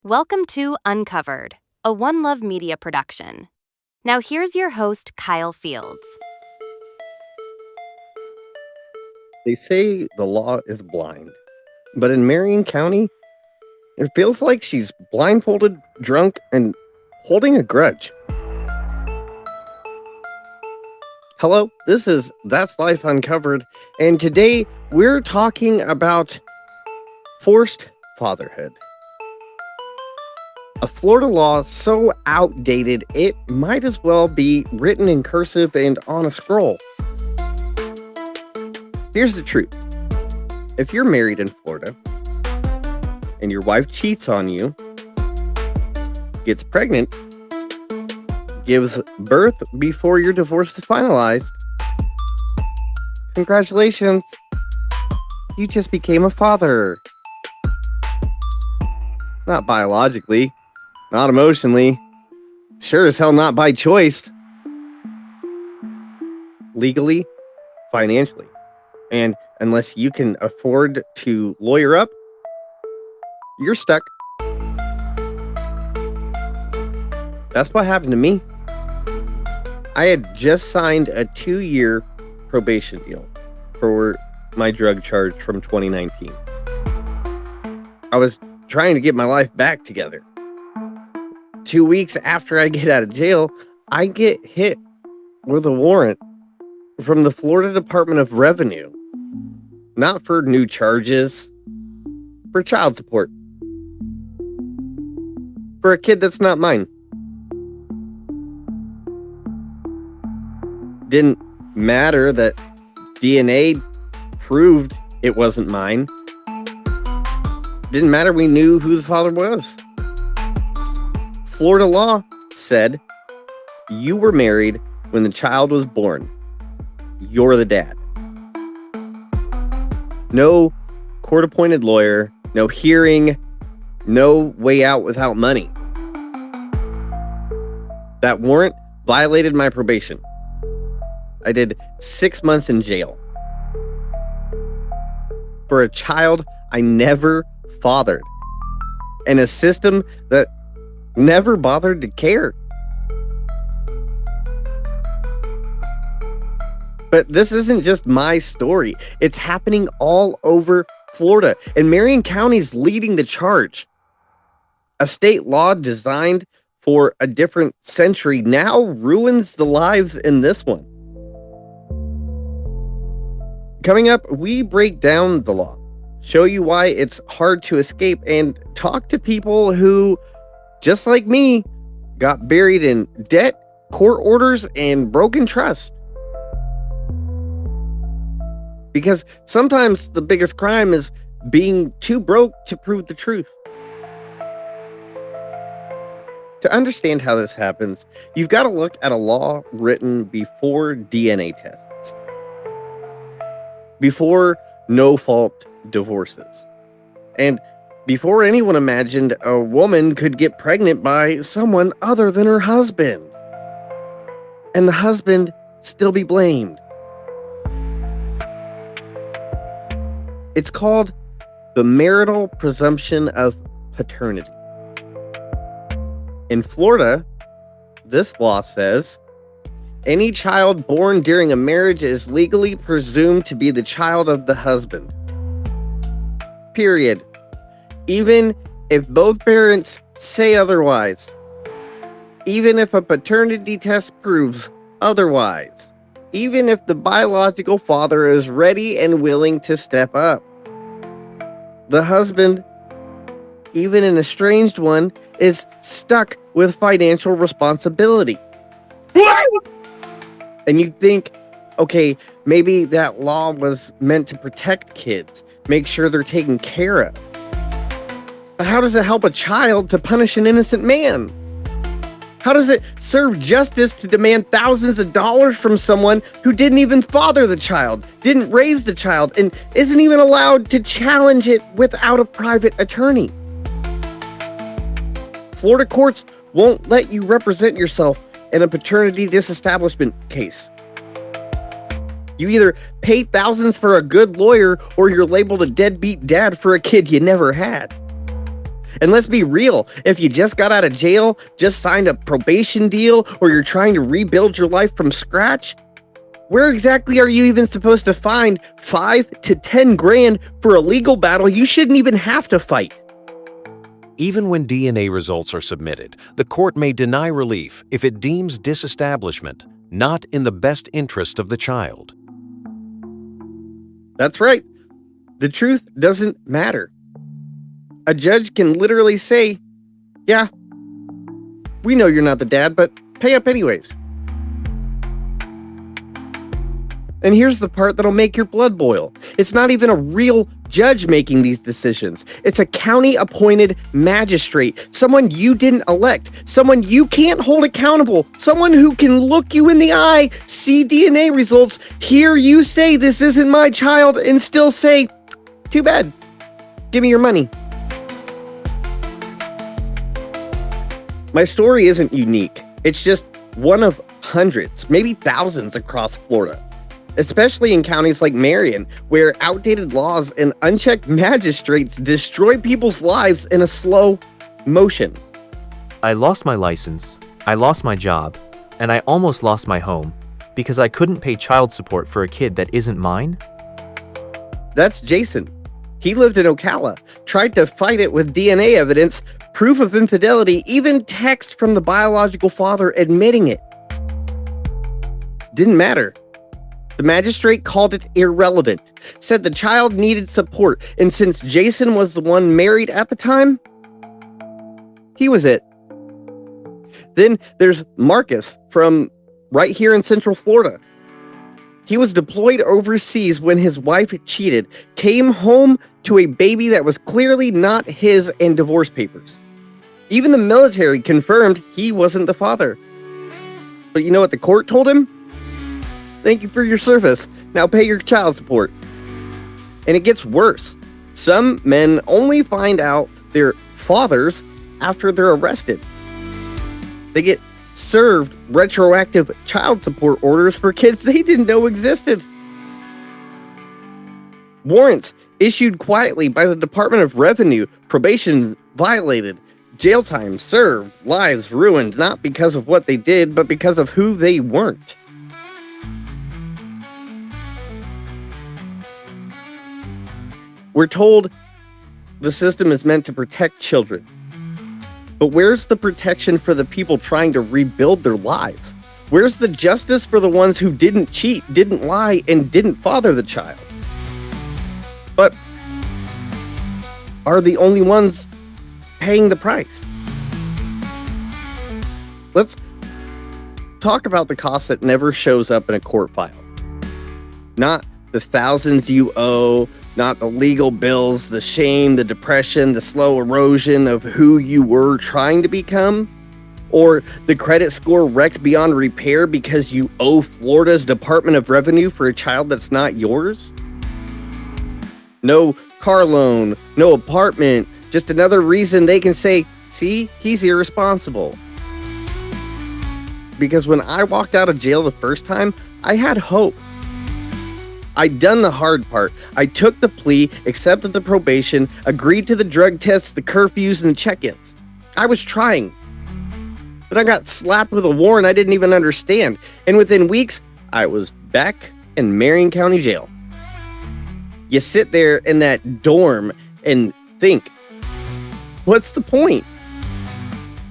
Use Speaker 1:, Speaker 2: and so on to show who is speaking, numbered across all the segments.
Speaker 1: Welcome to Uncovered, a One Love Media production. Now here's your host, Kyle Fields.
Speaker 2: They say the law is blind, but in Marion County, it feels like she's blindfolded, drunk, and holding a grudge. Hello, this is That's Life Uncovered, and today we're talking about forced fatherhood. A Florida law so outdated it might as well be written in cursive and on a scroll. Here's the truth. If you're married in Florida and your wife cheats on you, gets pregnant, gives birth before your divorce is finalized, congratulations, you just became a father. Not biologically, not emotionally, sure as hell not by choice. Legally, financially. And unless you can afford to lawyer up, you're stuck. That's what happened to me. I had just signed a 2-year probation deal for my drug charge from 2019. I was trying to get my life back together. 2 weeks after I get out of jail, I get hit with a warrant from the Florida Department of Revenue. Not for new charges, for child support. For a kid that's not mine. Didn't matter that DNA proved it wasn't mine. Didn't matter we knew who the father was. Florida law said you were married when the child was born. You're the dad. No court-appointed lawyer, no hearing, no way out without money. That warrant violated my probation. I did 6 months in jail for a child I never fathered, and a system that never bothered to care. But this isn't just my story. It's happening all over Florida, and Marion County's leading the charge. A state law designed for a different century now ruins the lives in this one. Coming up, we break down the law, show you why it's hard to escape, and talk to people who, just like me, got buried in debt, court orders, and broken trust. Because sometimes the biggest crime is being too broke to prove the truth. To understand how this happens, you've got to look at a law written before DNA tests, before no-fault divorces, and before anyone imagined a woman could get pregnant by someone other than her husband, and the husband still be blamed. It's called the marital presumption of paternity. In Florida, this law says any child born during a marriage is legally presumed to be the child of the husband. Period. Even if both parents say otherwise. Even if a paternity test proves otherwise. Even if the biological father is ready and willing to step up. The husband, even an estranged one, is stuck with financial responsibility. And you think, okay, maybe that law was meant to protect kids, make sure they're taken care of. But how does it help a child to punish an innocent man? How does it serve justice to demand thousands of dollars from someone who didn't even father the child, didn't raise the child, and isn't even allowed to challenge it without a private attorney? Florida courts won't let you represent yourself in a paternity disestablishment case. You either pay thousands for a good lawyer or you're labeled a deadbeat dad for a kid you never had. And let's be real, if you just got out of jail, just signed a probation deal, or you're trying to rebuild your life from scratch, where exactly are you even supposed to find 5 to 10 grand for a legal battle you shouldn't even have to fight?
Speaker 3: Even when DNA results are submitted, the court may deny relief if it deems disestablishment not in the best interest of the child.
Speaker 2: That's right. The truth doesn't matter. A judge can literally say, yeah, we know you're not the dad, but pay up anyways. And here's the part that'll make your blood boil. It's not even a real judge making these decisions. It's a county-appointed magistrate, someone you didn't elect, someone you can't hold accountable, someone who can look you in the eye, see DNA results, hear you say this isn't my child, and still say, too bad, give me your money. My story isn't unique. It's just one of hundreds, maybe thousands across Florida, especially in counties like Marion, where outdated laws and unchecked magistrates destroy people's lives in a slow motion.
Speaker 4: I lost my license, I lost my job, and I almost lost my home because I couldn't pay child support for a kid that isn't mine.
Speaker 2: That's Jason. He lived in Ocala, tried to fight it with DNA evidence, proof of infidelity, even text from the biological father admitting it. Didn't matter. The magistrate called it irrelevant, said the child needed support, and since Jason was the one married at the time, he was it. Then there's Marcus from right here in Central Florida. He was deployed overseas when his wife cheated, came home to a baby that was clearly not his and divorce papers. Even the military confirmed he wasn't the father. But you know what the court told him? Thank you for your service. Now pay your child support. And it gets worse. Some men only find out they're fathers after they're arrested. They get served retroactive child support orders for kids they didn't know existed. Warrants issued quietly by the Department of Revenue, probation violated, jail time served, lives ruined, not because of what they did, but because of who they weren't. We're told the system is meant to protect children. But where's the protection for the people trying to rebuild their lives? Where's the justice for the ones who didn't cheat, didn't lie, and didn't father the child? But are the only ones paying the price? Let's talk about the cost that never shows up in a court file. Not the thousands you owe, not the legal bills, the shame, the depression, the slow erosion of who you were trying to become, or the credit score wrecked beyond repair because you owe Florida's Department of Revenue for a child that's not yours. No car loan, no apartment, just another reason they can say, see, he's irresponsible. Because when I walked out of jail the first time, I had hope. I'd done the hard part. I took the plea, accepted the probation, agreed to the drug tests, the curfews, and the check-ins. I was trying. But I got slapped with a warrant I didn't even understand. And within weeks, I was back in Marion County Jail. You sit there in that dorm and think, what's the point?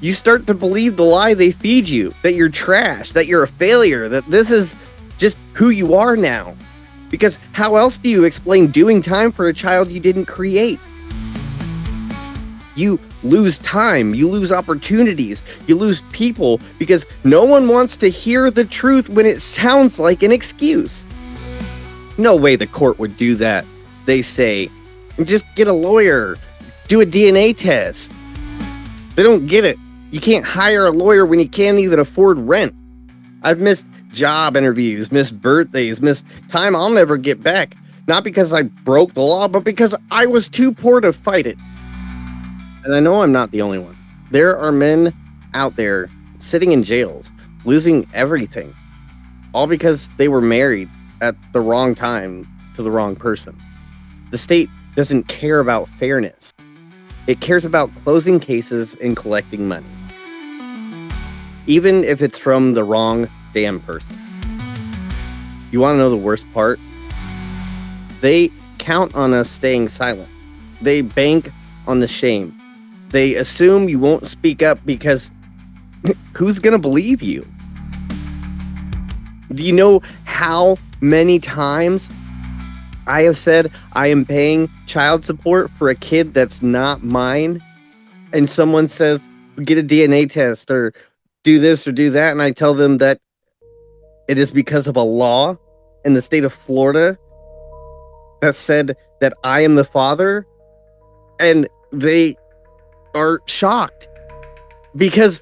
Speaker 2: You start to believe the lie they feed you, that you're trash, that you're a failure, that this is just who you are now. Because how else do you explain doing time for a child you didn't create? You lose time, you lose opportunities, you lose people because no one wants to hear the truth when it sounds like an excuse. No way the court would do that, they say. Just get a lawyer, do a DNA test. They don't get it. You can't hire a lawyer when you can't even afford rent. I've missed job interviews, missed birthdays, missed time I'll never get back. Not because I broke the law, but because I was too poor to fight it. And I know I'm not the only one. There are men out there sitting in jails, losing everything, all because they were married at the wrong time to the wrong person. The state doesn't care about fairness. It cares about closing cases and collecting money, even if it's from the wrong damn person. You want to know the worst part? They count on us staying silent. They bank on the shame. They assume you won't speak up because who's going to believe you? Do you know how many times I have said I am paying child support for a kid that's not mine? And someone says, get a DNA test or do this or do that. And I tell them that it is because of a law in the state of Florida that said that I am the father. And they are shocked because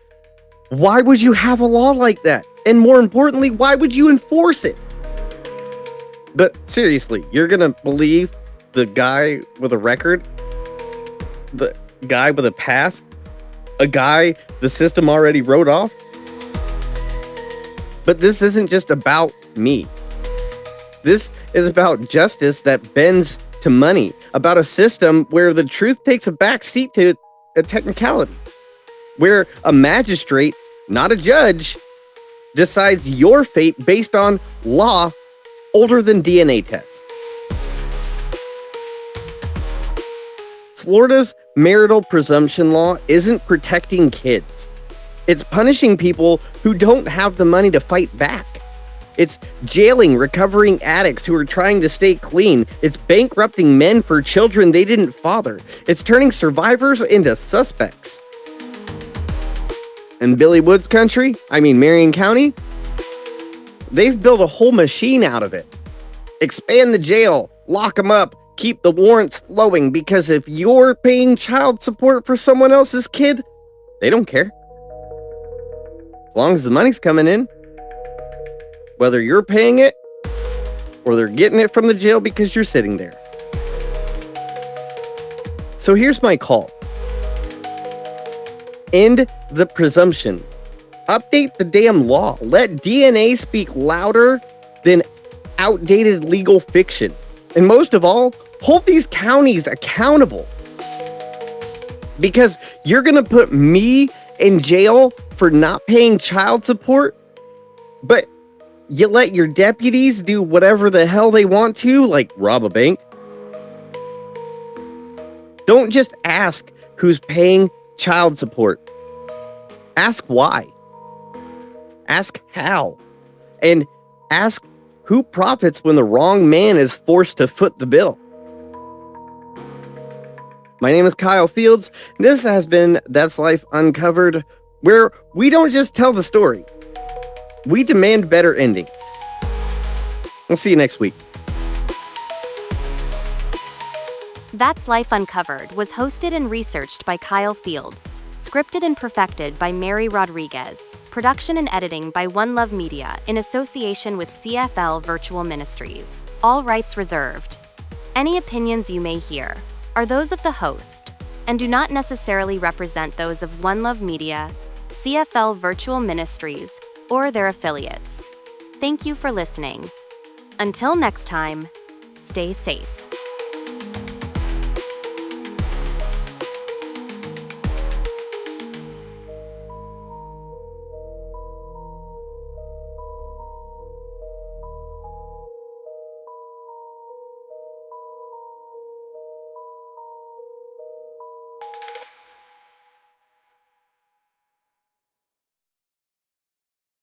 Speaker 2: why would you have a law like that? And more importantly, why would you enforce it? But seriously, you're going to believe the guy with a record? The guy with a past? A guy the system already wrote off? But this isn't just about me. This is about justice that bends to money, about a system where the truth takes a back seat to a technicality, where a magistrate, not a judge, decides your fate based on law older than DNA tests. Florida's marital presumption law isn't protecting kids. It's punishing people who don't have the money to fight back. It's jailing recovering addicts who are trying to stay clean. It's bankrupting men for children they didn't father. It's turning survivors into suspects. In Billy Woods country, Marion County, they've built a whole machine out of it. Expand the jail, lock them up, keep the warrants flowing, because if you're paying child support for someone else's kid, they don't care. As long as the money's coming in, whether you're paying it or they're getting it from the jail because you're sitting there. So here's my call. End the presumption. Update the damn law. Let DNA speak louder than outdated legal fiction. And most of all, hold these counties accountable. Because you're going to put me in jail for not paying child support, but you let your deputies do whatever the hell they want to, like rob a bank. Don't just ask who's paying child support. Ask why. Ask how. And ask who profits when the wrong man is forced to foot the bill. My name is Kyle Fields. This has been That's Life Uncovered, where we don't just tell the story. We demand better endings. We'll see you next week.
Speaker 1: That's Life Uncovered was hosted and researched by Kyle Fields. Scripted and perfected by Mary Rodriguez. Production and editing by One Love Media in association with CFL Virtual Ministries. All rights reserved. Any opinions you may hear are those of the host and do not necessarily represent those of One Love Media, CFL Virtual Ministries, or their affiliates. Thank you for listening. Until next time, stay safe.